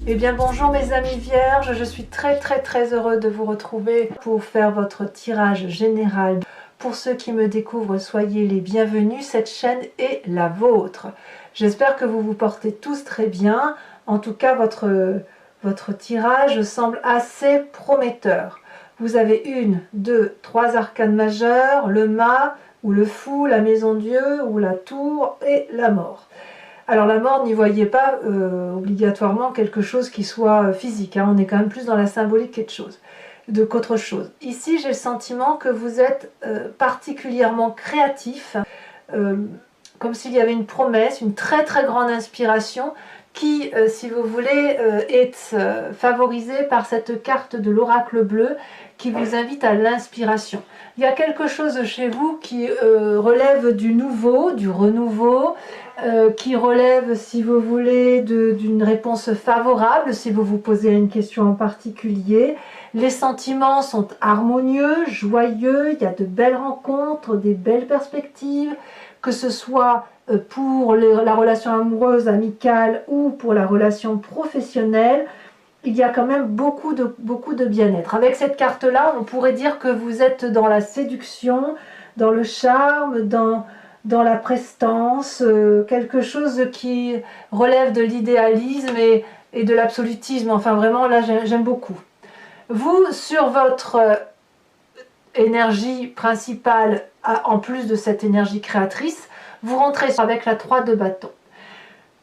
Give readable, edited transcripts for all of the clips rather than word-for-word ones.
Eh bien bonjour mes amis vierges, je suis très heureux de vous retrouver pour faire votre tirage général. Pour ceux qui me découvrent, soyez les bienvenus, cette chaîne est la vôtre. J'espère que vous vous portez tous très bien. En tout cas, votre tirage semble assez prometteur. Vous avez une, deux, trois arcanes majeures, le mât ou le fou, la maison Dieu ou la tour et la mort. Alors la mort, n'y voyez pas obligatoirement quelque chose qui soit physique, hein. On est quand même plus dans la symbolique qu'autre chose. Ici, j'ai le sentiment que vous êtes particulièrement créatif, comme s'il y avait une promesse, une très grande inspiration qui, si vous voulez, est favorisée par cette carte de l'oracle bleu qui vous invite à l'inspiration. Il y a quelque chose chez vous qui relève du nouveau, du renouveau, qui relève, si vous voulez, d'une réponse favorable, si vous vous posez une question en particulier. Les sentiments sont harmonieux, joyeux, il y a de belles rencontres, des belles perspectives, que ce soit pour la relation amoureuse, amicale ou pour la relation professionnelle. Il y a quand même beaucoup de bien-être. Avec cette carte-là, on pourrait dire que vous êtes dans la séduction, dans le charme, dans la prestance, quelque chose qui relève de l'idéalisme et de l'absolutisme. Enfin vraiment, là, j'aime beaucoup. Vous, sur votre énergie principale, en plus de cette énergie créatrice, vous rentrez avec la 3 de bâton.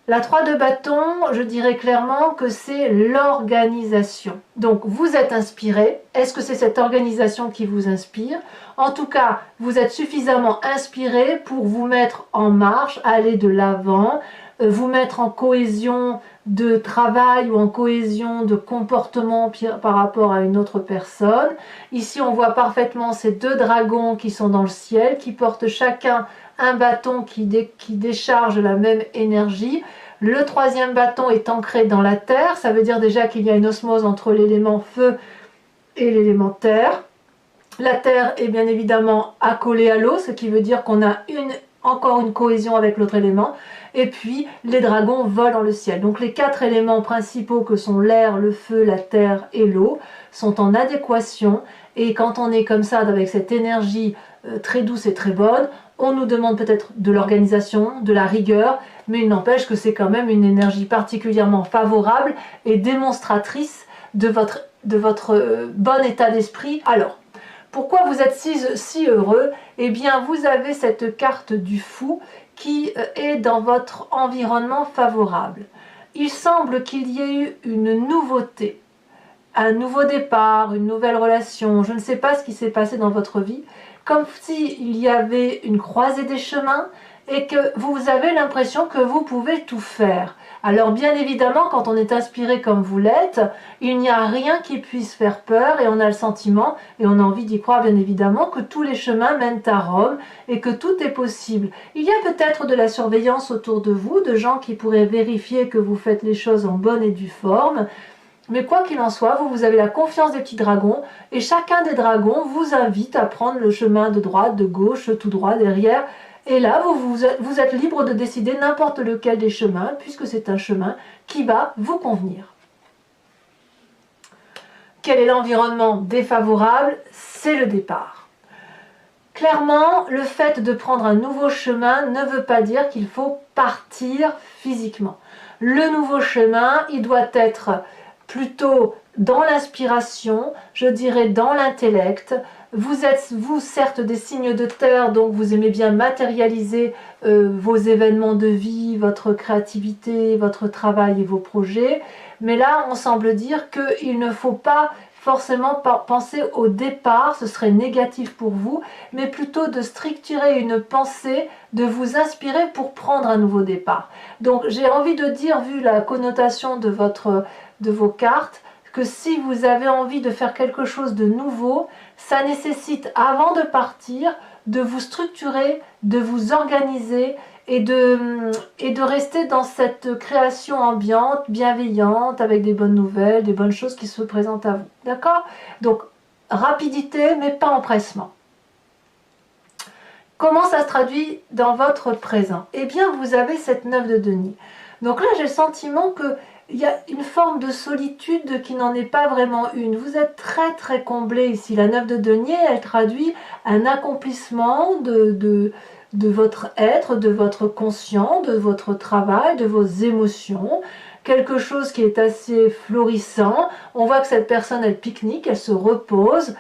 La 3 de bâton, je dirais clairement que c'est l'organisation. Donc vous êtes inspiré. Est-ce que c'est cette organisation qui vous inspire? En tout cas, vous êtes suffisamment inspiré pour vous mettre en marche, aller de l'avant, vous mettre en cohésion de travail ou en cohésion de comportement par rapport à une autre personne. Ici, on voit parfaitement ces deux dragons qui sont dans le ciel, qui portent chacun un bâton qui décharge la même énergie. Le troisième bâton est ancré dans la terre, ça veut dire déjà qu'il y a une osmose entre l'élément feu et l'élément terre. La terre est bien évidemment accolée à l'eau, ce qui veut dire qu'on a encore une cohésion avec l'autre élément. Et puis les dragons volent dans le ciel. Donc les 4 éléments principaux que sont l'air, le feu, la terre et l'eau sont en adéquation. Et quand on est comme ça avec cette énergie très douce et très bonne, on nous demande peut-être de l'organisation, de la rigueur, mais il n'empêche que c'est quand même une énergie particulièrement favorable et démonstratrice de votre bon état d'esprit. Alors, pourquoi vous êtes si heureux? Eh bien, vous avez cette carte du fou qui est dans votre environnement favorable. Il semble qu'il y ait eu une nouveauté, un nouveau départ, une nouvelle relation. Je ne sais pas ce qui s'est passé dans votre vie, comme s'il y avait une croisée des chemins et que vous avez l'impression que vous pouvez tout faire. Alors bien évidemment, quand on est inspiré comme vous l'êtes, il n'y a rien qui puisse faire peur et on a le sentiment, et on a envie d'y croire bien évidemment, que tous les chemins mènent à Rome et que tout est possible. Il y a peut-être de la surveillance autour de vous, de gens qui pourraient vérifier que vous faites les choses en bonne et due forme. Mais quoi qu'il en soit, vous avez la confiance des petits dragons et chacun des dragons vous invite à prendre le chemin de droite, de gauche, tout droit, derrière. Et là, vous êtes libre de décider n'importe lequel des chemins puisque c'est un chemin qui va vous convenir. Quel est l'environnement défavorable? C'est le départ. Clairement, le fait de prendre un nouveau chemin ne veut pas dire qu'il faut partir physiquement. Le nouveau chemin, il doit être plutôt dans l'inspiration, je dirais dans l'intellect. Vous êtes, vous, certes des signes de terre, donc vous aimez bien matérialiser vos événements de vie, votre créativité, votre travail et vos projets. Mais là, on semble dire qu'il ne faut pas forcément penser au départ, ce serait négatif pour vous, mais plutôt de structurer une pensée, de vous inspirer pour prendre un nouveau départ. Donc j'ai envie de dire, vu la connotation de vos cartes, que si vous avez envie de faire quelque chose de nouveau, ça nécessite, avant de partir, de vous structurer, de vous organiser et de rester dans cette création ambiante, bienveillante, avec des bonnes nouvelles, des bonnes choses qui se présentent à vous. D'accord? Donc, rapidité, mais pas empressement. Comment ça se traduit dans votre présent? Eh bien, vous avez cette 9 de denier. Donc là, j'ai le sentiment que il y a une forme de solitude qui n'en est pas vraiment une. Vous êtes très très comblé ici. La 9 de denier, elle traduit un accomplissement de votre être, de votre conscient, de votre travail, de vos émotions. Quelque chose qui est assez florissant. On voit que cette personne, elle pique-nique, elle se repose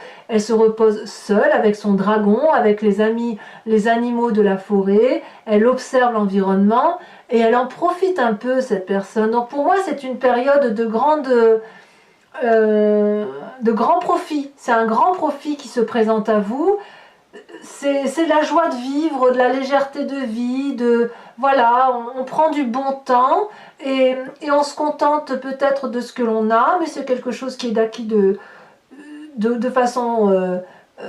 seule avec son dragon, avec les amis, les animaux de la forêt. Elle observe l'environnement et elle en profite un peu, cette personne. Donc pour moi, c'est une période de grand profit. C'est un grand profit qui se présente à vous. C'est de la joie de vivre, de la légèreté de vie, voilà, on prend du bon temps et on se contente peut-être de ce que l'on a, mais c'est quelque chose qui est acquis de façon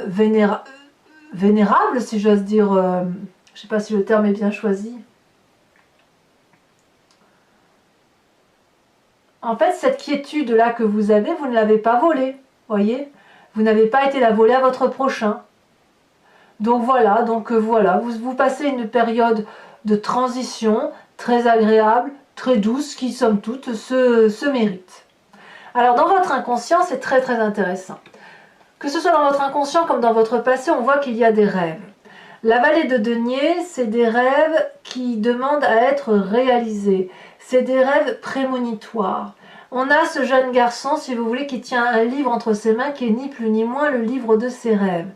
vénérable, si j'ose dire. Je ne sais pas si le terme est bien choisi. En fait, cette quiétude-là que vous avez, vous ne l'avez pas volée, voyez. Vous n'avez pas été la voler à votre prochain. Donc voilà, vous passez une période de transition très agréable, très douce, qui somme toute se mérite. Alors dans votre inconscient, c'est très très intéressant. Que ce soit dans votre inconscient comme dans votre passé, on voit qu'il y a des rêves. La vallée de denier, c'est des rêves qui demandent à être réalisés. C'est des rêves prémonitoires. On a ce jeune garçon, si vous voulez, qui tient un livre entre ses mains, qui est ni plus ni moins le livre de ses rêves.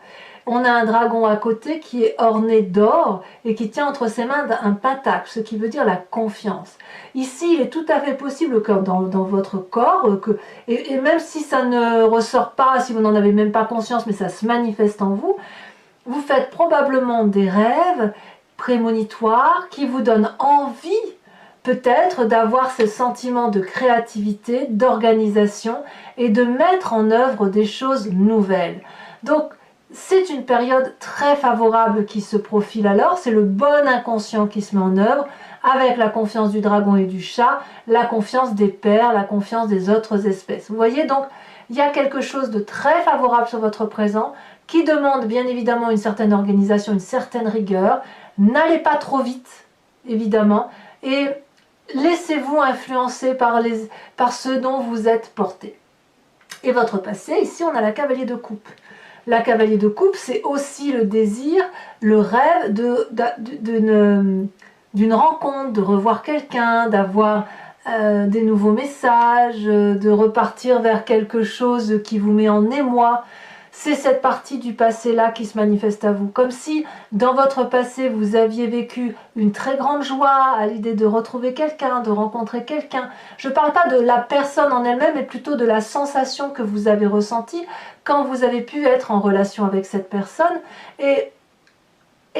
On a un dragon à côté qui est orné d'or et qui tient entre ses mains un pentacle, ce qui veut dire la confiance. Ici, il est tout à fait possible que dans votre corps, et même si ça ne ressort pas, si vous n'en avez même pas conscience, mais ça se manifeste en vous, vous faites probablement des rêves prémonitoires qui vous donnent envie peut-être d'avoir ce sentiment de créativité, d'organisation et de mettre en œuvre des choses nouvelles. Donc, c'est une période très favorable qui se profile alors, c'est le bon inconscient qui se met en œuvre, avec la confiance du dragon et du chat, la confiance des pairs, la confiance des autres espèces. Vous voyez donc, il y a quelque chose de très favorable sur votre présent, qui demande bien évidemment une certaine organisation, une certaine rigueur. N'allez pas trop vite, évidemment, et laissez-vous influencer par ce dont vous êtes porté. Et votre passé, ici on a la cavalier de coupe. La cavalier de coupe, c'est aussi le désir, le rêve d'une rencontre, de revoir quelqu'un, d'avoir des nouveaux messages, de repartir vers quelque chose qui vous met en émoi. C'est cette partie du passé-là qui se manifeste à vous. Comme si, dans votre passé, vous aviez vécu une très grande joie à l'idée de retrouver quelqu'un, de rencontrer quelqu'un. Je ne parle pas de la personne en elle-même, mais plutôt de la sensation que vous avez ressentie quand vous avez pu être en relation avec cette personne. Et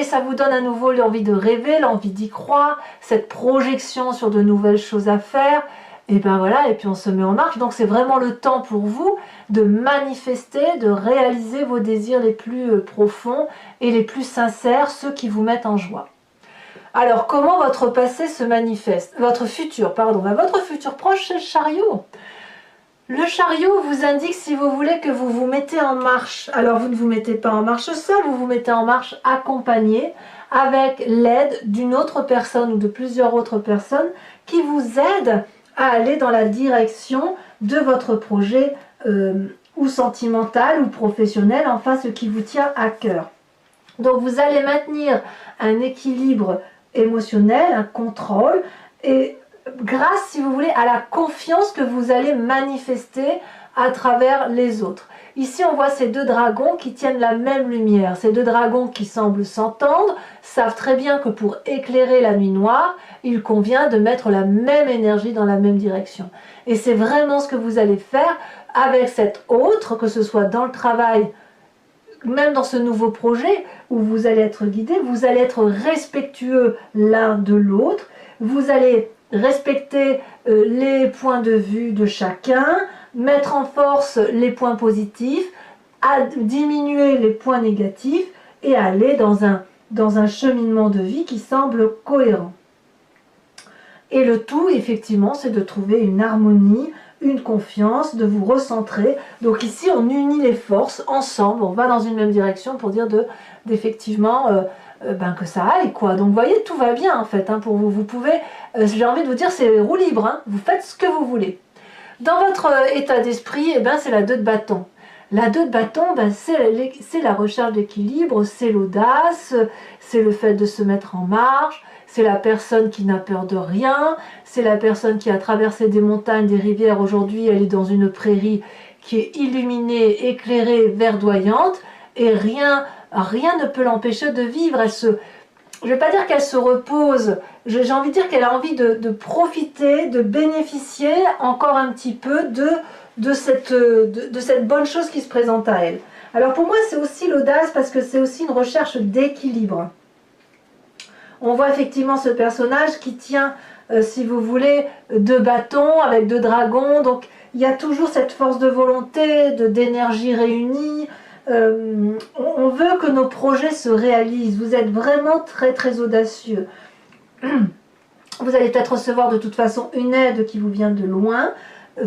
ça vous donne à nouveau l'envie de rêver, l'envie d'y croire, cette projection sur de nouvelles choses à faire. Et ben voilà, et puis on se met en marche. Donc c'est vraiment le temps pour vous de manifester, de réaliser vos désirs les plus profonds et les plus sincères, ceux qui vous mettent en joie. Alors comment votre passé se manifeste? Votre futur proche, c'est le chariot. Le chariot vous indique, si vous voulez, que vous vous mettez en marche. Alors vous ne vous mettez pas en marche seul, vous vous mettez en marche accompagné, avec l'aide d'une autre personne ou de plusieurs autres personnes qui vous aident à aller dans la direction de votre projet ou sentimental ou professionnel, enfin ce qui vous tient à cœur. Donc vous allez maintenir un équilibre émotionnel, un contrôle, et grâce, si vous voulez, à la confiance que vous allez manifester à travers les autres. Ici, on voit ces deux dragons qui tiennent la même lumière. Ces deux dragons qui semblent s'entendre, savent très bien que pour éclairer la nuit noire, il convient de mettre la même énergie dans la même direction. Et c'est vraiment ce que vous allez faire avec cet autre, que ce soit dans le travail, même dans ce nouveau projet où vous allez être guidé, vous allez être respectueux l'un de l'autre, vous allez respecter les points de vue de chacun, mettre en force les points positifs, diminuer les points négatifs et aller dans un cheminement de vie qui semble cohérent. Et le tout, effectivement, c'est de trouver une harmonie, une confiance, de vous recentrer. Donc ici, on unit les forces ensemble, on va dans une même direction pour dire d'effectivement que ça aille, quoi. Donc vous voyez, tout va bien en fait, hein, pour vous. Vous pouvez, j'ai envie de vous dire, c'est roue libre, hein, vous faites ce que vous voulez. Dans votre état d'esprit, eh ben, c'est la 2 de bâton. La 2 de bâton, ben, c'est la recherche d'équilibre, c'est l'audace, c'est le fait de se mettre en marche, c'est la personne qui n'a peur de rien, c'est la personne qui a traversé des montagnes, des rivières. Aujourd'hui, elle est dans une prairie qui est illuminée, éclairée, verdoyante, et rien ne peut l'empêcher de vivre. Je ne vais pas dire qu'elle se repose, j'ai envie de dire qu'elle a envie de profiter, de bénéficier encore un petit peu de cette bonne chose qui se présente à elle. Alors pour moi, c'est aussi l'audace parce que c'est aussi une recherche d'équilibre. On voit effectivement ce personnage qui tient, si vous voulez, 2 bâtons avec 2 dragons. Donc il y a toujours cette force de volonté, d'énergie réunie. On veut que nos projets se réalisent. Vous êtes vraiment très très audacieux. Vous allez peut-être recevoir de toute façon une aide qui vous vient de loin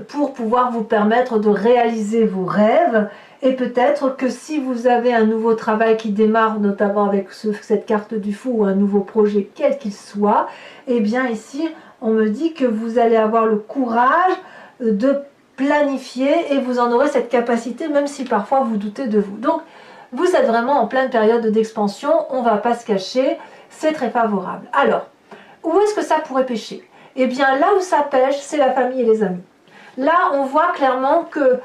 pour pouvoir vous permettre de réaliser vos rêves. Et peut-être que si vous avez un nouveau travail qui démarre, notamment avec cette carte du fou ou un nouveau projet quel qu'il soit, eh bien ici on me dit que vous allez avoir le courage de planifier et vous en aurez cette capacité même si parfois vous doutez de vous. Donc vous êtes vraiment en pleine période d'expansion, on ne va pas se cacher, c'est très favorable. Alors, où est-ce que ça pourrait pêcher? Eh bien là où ça pêche, c'est la famille et les amis. Là on voit clairement que,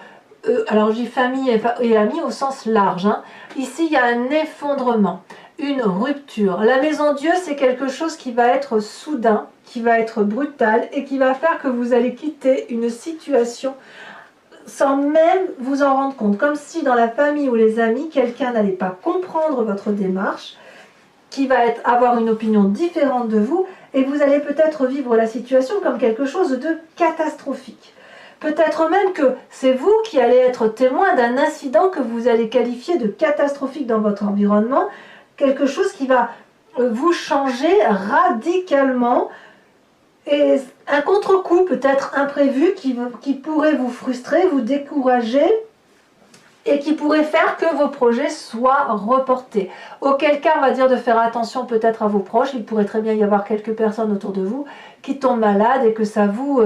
alors je dis famille et amis au sens large, hein. Ici il y a un effondrement, une rupture. La maison Dieu, c'est quelque chose qui va être soudain, qui va être brutal et qui va faire que vous allez quitter une situation sans même vous en rendre compte. Comme si dans la famille ou les amis, quelqu'un n'allait pas comprendre votre démarche, qui va avoir une opinion différente de vous et vous allez peut-être vivre la situation comme quelque chose de catastrophique. Peut-être même que c'est vous qui allez être témoin d'un incident que vous allez qualifier de catastrophique dans votre environnement, quelque chose qui va vous changer radicalement, et un contre-coup peut-être imprévu qui pourrait vous frustrer, vous décourager et qui pourrait faire que vos projets soient reportés. Auquel cas, on va dire de faire attention peut-être à vos proches. Il pourrait très bien y avoir quelques personnes autour de vous qui tombent malades et que ça vous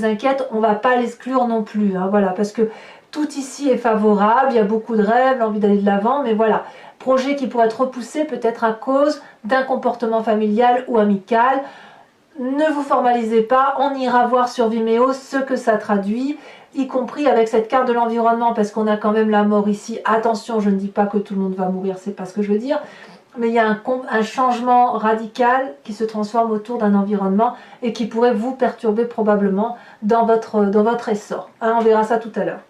inquiète. On ne va pas l'exclure non plus, hein, voilà, parce que tout ici est favorable, il y a beaucoup de rêves, l'envie d'aller de l'avant, mais voilà, projet qui pourrait être repoussé peut-être à cause d'un comportement familial ou amical. Ne vous formalisez pas, on ira voir sur Vimeo ce que ça traduit, y compris avec cette carte de l'environnement, parce qu'on a quand même la mort ici. Attention, je ne dis pas que tout le monde va mourir, c'est pas ce que je veux dire, mais il y a un changement radical qui se transforme autour d'un environnement et qui pourrait vous perturber probablement dans votre essor. Hein, on verra ça tout à l'heure.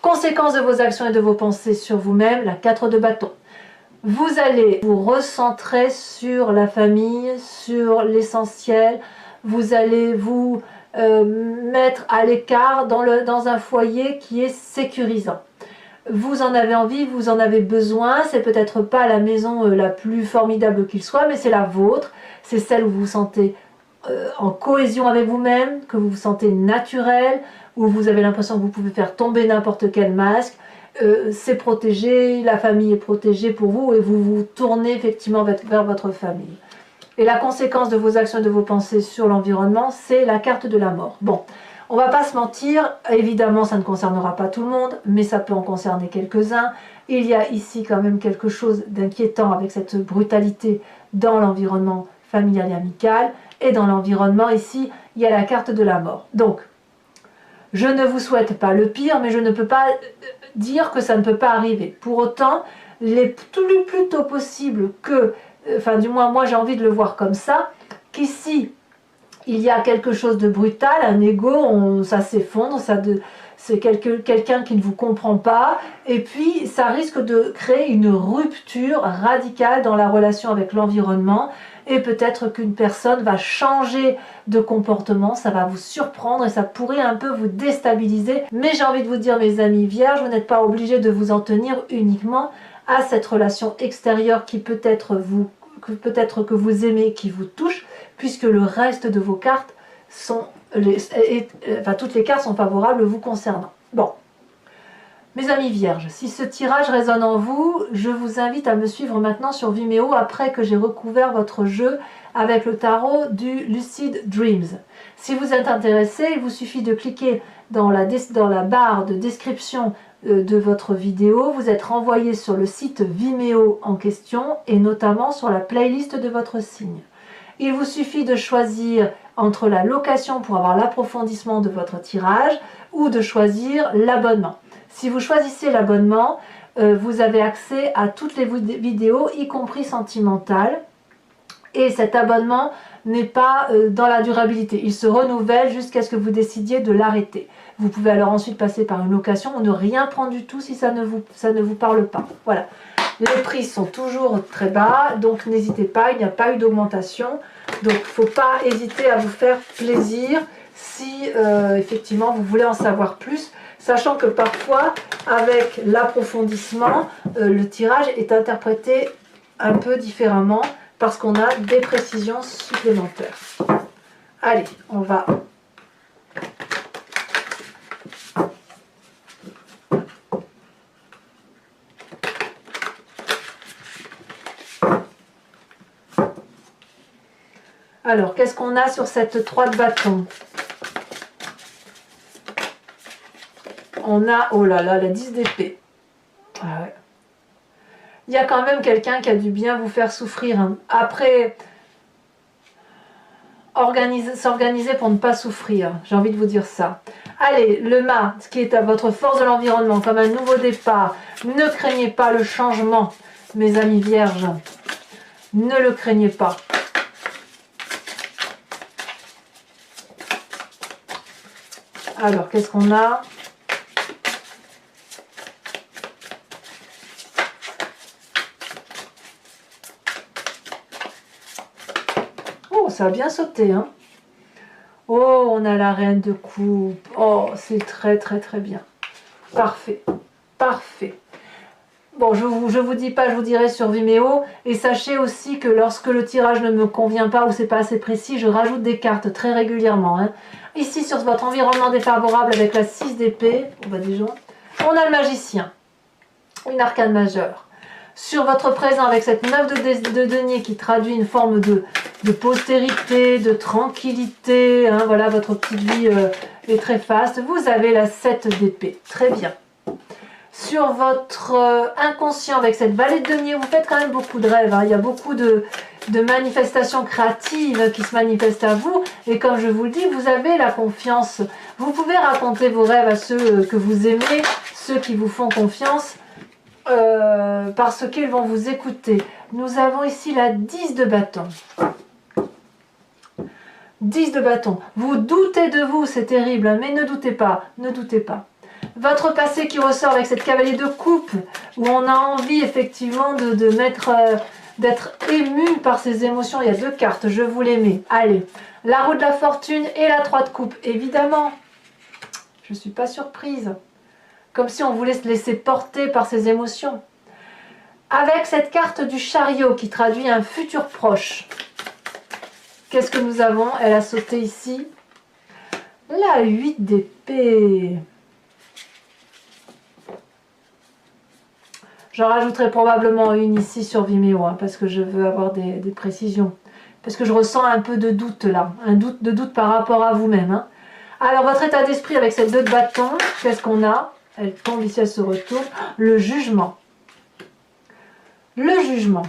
Conséquences de vos actions et de vos pensées sur vous-même, la 4 de bâton. Vous allez vous recentrer sur la famille, sur l'essentiel. Vous allez vous mettre à l'écart dans un foyer qui est sécurisant. Vous en avez envie, vous en avez besoin. C'est peut-être pas la maison la plus formidable qu'il soit, mais c'est la vôtre. C'est celle où vous vous sentez en cohésion avec vous-même, que vous vous sentez naturel, où vous avez l'impression que vous pouvez faire tomber n'importe quel masque. C'est protégé, la famille est protégée pour vous et vous vous tournez effectivement vers votre famille. Et la conséquence de vos actions et de vos pensées sur l'environnement, c'est la carte de la mort. Bon, on va pas se mentir, évidemment ça ne concernera pas tout le monde, mais ça peut en concerner quelques-uns. Il y a ici quand même quelque chose d'inquiétant avec cette brutalité dans l'environnement familial et amical, et dans l'environnement ici, il y a la carte de la mort. Donc, je ne vous souhaite pas le pire, mais je ne peux pas dire que ça ne peut pas arriver. Pour autant, il est plus tôt possible que, enfin du moins moi j'ai envie de le voir comme ça, qu'ici il y a quelque chose de brutal, un ego, ça s'effondre, c'est quelqu'un qui ne vous comprend pas, et puis ça risque de créer une rupture radicale dans la relation avec l'environnement, et peut-être qu'une personne va changer de comportement, ça va vous surprendre et ça pourrait un peu vous déstabiliser. Mais j'ai envie de vous dire, mes amis vierges, vous n'êtes pas obligés de vous en tenir uniquement à cette relation extérieure qui peut-être que vous aimez, qui vous touche, puisque le reste de vos cartes sont, toutes les cartes sont favorables vous concernant. Bon. Mes amis vierges, si ce tirage résonne en vous, je vous invite à me suivre maintenant sur Vimeo après que j'ai recouvert votre jeu avec le tarot du Lucid Dreams. Si vous êtes intéressé, il vous suffit de cliquer dans la barre de description de votre vidéo. Vous êtes renvoyé sur le site Vimeo en question et notamment sur la playlist de votre signe. Il vous suffit de choisir entre la location pour avoir l'approfondissement de votre tirage ou de choisir l'abonnement. Si vous choisissez l'abonnement, vous avez accès à toutes les vidéos, y compris sentimentales. Et cet abonnement n'est pas dans la durabilité. Il se renouvelle jusqu'à ce que vous décidiez de l'arrêter. Vous pouvez alors ensuite passer par une location ou ne rien prendre du tout si ça ne vous parle pas. Voilà. Les prix sont toujours très bas, donc n'hésitez pas, il n'y a pas eu d'augmentation. Donc il ne faut pas hésiter à vous faire plaisir si effectivement vous voulez en savoir plus. Sachant que parfois, avec l'approfondissement, le tirage est interprété un peu différemment parce qu'on a des précisions supplémentaires. Allez, on va... Alors, qu'est-ce qu'on a sur cette 3 de bâton? On a, oh là là, la 10 d'épée. Ah ouais. Il y a quand même quelqu'un qui a dû bien vous faire souffrir. Hein. Après, s'organiser pour ne pas souffrir. J'ai envie de vous dire ça. Allez, le mât, ce qui est à votre force de l'environnement, comme un nouveau départ. Ne craignez pas le changement, mes amis vierges. Ne le craignez pas. Alors, qu'est-ce qu'on a? Oh, ça a bien sauté, hein. Oh, on a la reine de coupe. Oh, c'est très, très, très bien. Parfait. Parfait. Bon, je vous dis pas, je vous dirai sur Vimeo. Et sachez aussi que lorsque le tirage ne me convient pas ou c'est pas assez précis, je rajoute des cartes très régulièrement. Hein. Ici, sur votre environnement défavorable avec la 6 d'épée, on va déjà, on a le magicien, une arcane majeure. Sur votre présent avec cette 9 de denier qui traduit une forme de postérité, de tranquillité, hein, voilà, votre petite vie est très faste. Vous avez la 7 d'épée, très bien. Sur votre inconscient avec cette vallée de denier, vous faites quand même beaucoup de rêves, hein. Il y a beaucoup de manifestations créatives qui se manifestent à vous, et comme je vous le dis, vous avez la confiance. Vous pouvez raconter vos rêves à ceux que vous aimez, ceux qui vous font confiance, parce qu'ils vont vous écouter. Nous avons ici la 10 de bâton. 10 de bâton. Vous doutez de vous, c'est terrible, hein, mais ne doutez pas, ne doutez pas. Votre passé qui ressort avec cette cavalier de coupe, où on a envie effectivement d'être ému par ses émotions. Il y a 2 cartes, je vous les mets. Allez, la roue de la fortune et la 3 de coupe, évidemment. Je ne suis pas surprise. Comme si on voulait se laisser porter par ses émotions. Avec cette carte du chariot qui traduit un futur proche. Qu'est-ce que nous avons? Elle a sauté ici. La 8 d'épée. J'en rajouterai probablement une ici sur Vimeo, hein, parce que je veux avoir des précisions. Parce que je ressens un peu de doute là, un doute par rapport à vous-même. Hein. Alors, votre état d'esprit avec cette 2 de bâton, qu'est-ce qu'on a? Elle tombe ici, elle se retourne. Le jugement. Le jugement.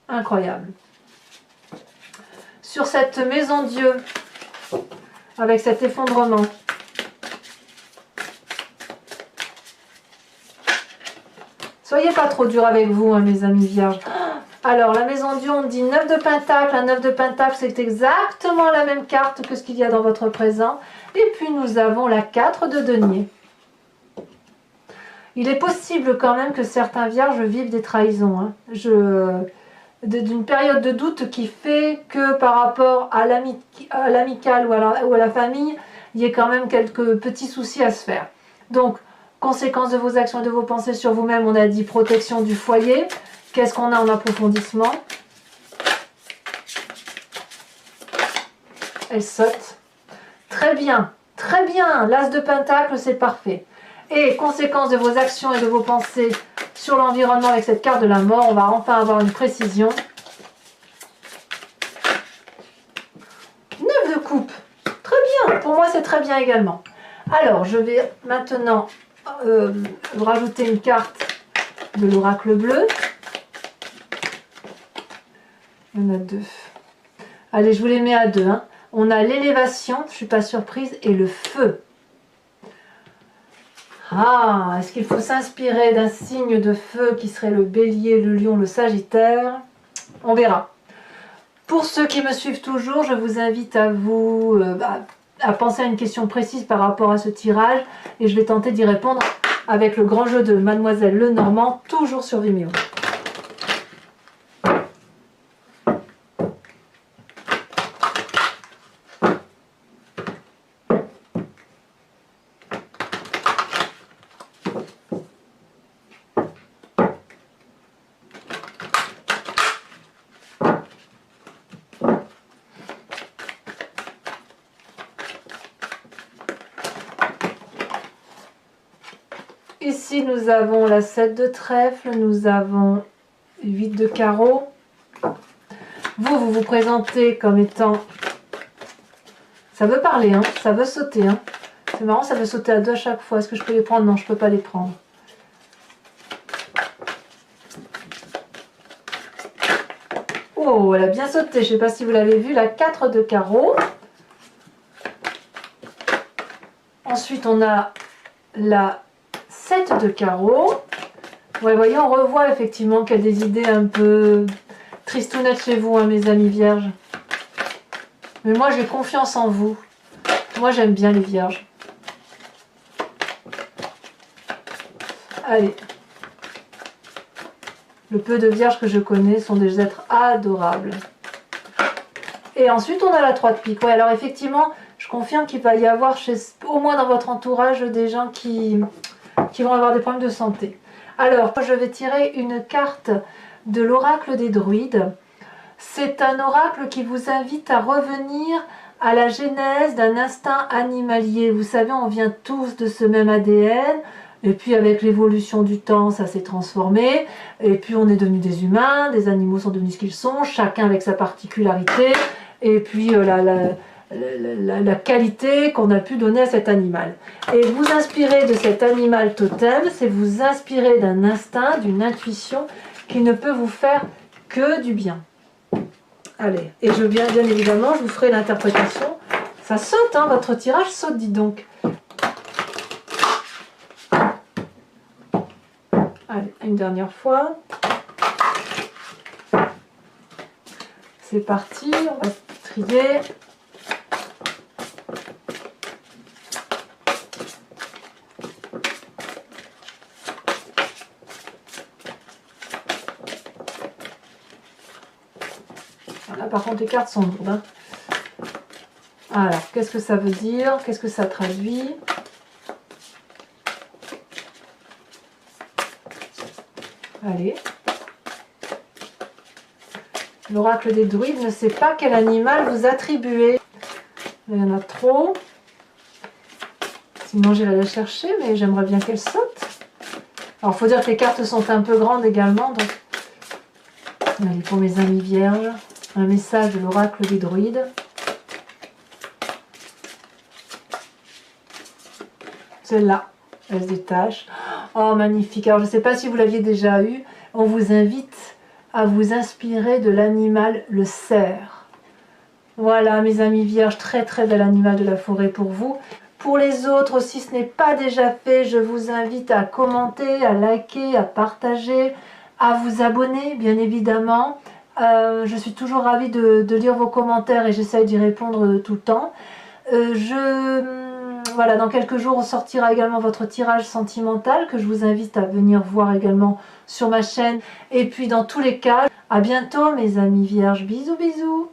Incroyable. Sur cette maison Dieu, avec cet effondrement. Soyez pas trop dur avec vous, hein, mes amis vierges. Alors, la maison Dieu, on dit 9 de pentacle. Un 9 de pentacle, c'est exactement la même carte que ce qu'il y a dans votre présent. Et puis, nous avons la 4 de denier. Il est possible quand même que certains vierges vivent des trahisons. Hein. D'une période de doute qui fait que par rapport à l'amical ou à la famille, il y ait quand même quelques petits soucis à se faire. Donc, conséquence de vos actions et de vos pensées sur vous-même, on a dit protection du foyer. Qu'est-ce qu'on a en approfondissement? Elle saute. Très bien. Très bien, l'as de pentacle, c'est parfait. Et conséquence de vos actions et de vos pensées sur l'environnement avec cette carte de la mort, on va enfin avoir une précision. 9 de coupe. Très bien, pour moi c'est très bien également. Alors, je vais maintenant rajouter une carte de l'oracle bleu. Il y en a 2. Allez, je vous les mets à 2. Hein. On a l'élévation, je ne suis pas surprise, et le feu. Ah, est-ce qu'il faut s'inspirer d'un signe de feu qui serait le bélier, le lion, le sagittaire? On verra. Pour ceux qui me suivent toujours, je vous invite à à penser à une question précise par rapport à ce tirage et je vais tenter d'y répondre avec le grand jeu de Mademoiselle Lenormand, toujours sur Vimeo. Ici, nous avons la 7 de trèfle, nous avons 8 de carreau. Vous vous présentez comme étant... Ça veut parler, hein, ça veut sauter. Hein. C'est marrant, ça veut sauter à 2 à chaque fois. Est-ce que je peux les prendre? Non, je ne peux pas les prendre. Oh, elle a bien sauté. Je ne sais pas si vous l'avez vu, la 4 de carreau. Ensuite, on a la 7 de carreau. Ouais, voyez, on revoit effectivement qu'il y a des idées un peu tristounettes chez vous, hein, mes amis vierges. Mais moi, j'ai confiance en vous. Moi, j'aime bien les vierges. Allez. Le peu de vierges que je connais sont des êtres adorables. Et ensuite, on a la 3 de pique. Ouais, alors effectivement, je confirme qu'il va y avoir, au moins dans votre entourage, des gens qui vont avoir des problèmes de santé. Alors, je vais tirer une carte de l'oracle des druides. C'est un oracle qui vous invite à revenir à la genèse d'un instinct animalier. Vous savez, on vient tous de ce même ADN. Et puis avec l'évolution du temps, ça s'est transformé. Et puis on est devenus des humains, des animaux sont devenus ce qu'ils sont, chacun avec sa particularité. Et puis la qualité qu'on a pu donner à cet animal. Et vous inspirer de cet animal totem, c'est vous inspirer d'un instinct, d'une intuition qui ne peut vous faire que du bien. Allez, et bien évidemment, je vous ferai l'interprétation. Ça saute, hein, votre tirage saute, dis donc. Allez, une dernière fois. C'est parti, on va trier. Là, par contre, les cartes sont lourdes. Hein. Alors, qu'est-ce que ça veut dire? Qu'est-ce que ça traduit? Allez. L'oracle des druides ne sait pas quel animal vous attribuer. Il y en a trop. Sinon, j'irai la chercher, mais j'aimerais bien qu'elle saute. Alors, il faut dire que les cartes sont un peu grandes également. Donc, allez, pour mes amis vierges, un message de l'oracle des druides. Celle-là, elle se détache. Oh, magnifique. Alors, je ne sais pas si vous l'aviez déjà eu. On vous invite à vous inspirer de l'animal, le cerf. Voilà, mes amis vierges, très très bel animal de la forêt pour vous. Pour les autres, si ce n'est pas déjà fait, je vous invite à commenter, à liker, à partager, à vous abonner, bien évidemment. Je suis toujours ravie de lire vos commentaires et j'essaye d'y répondre tout le temps. Voilà, dans quelques jours, on sortira également votre tirage sentimental que je vous invite à venir voir également sur ma chaîne. Et puis, dans tous les cas, à bientôt, mes amis vierges. Bisous, bisous!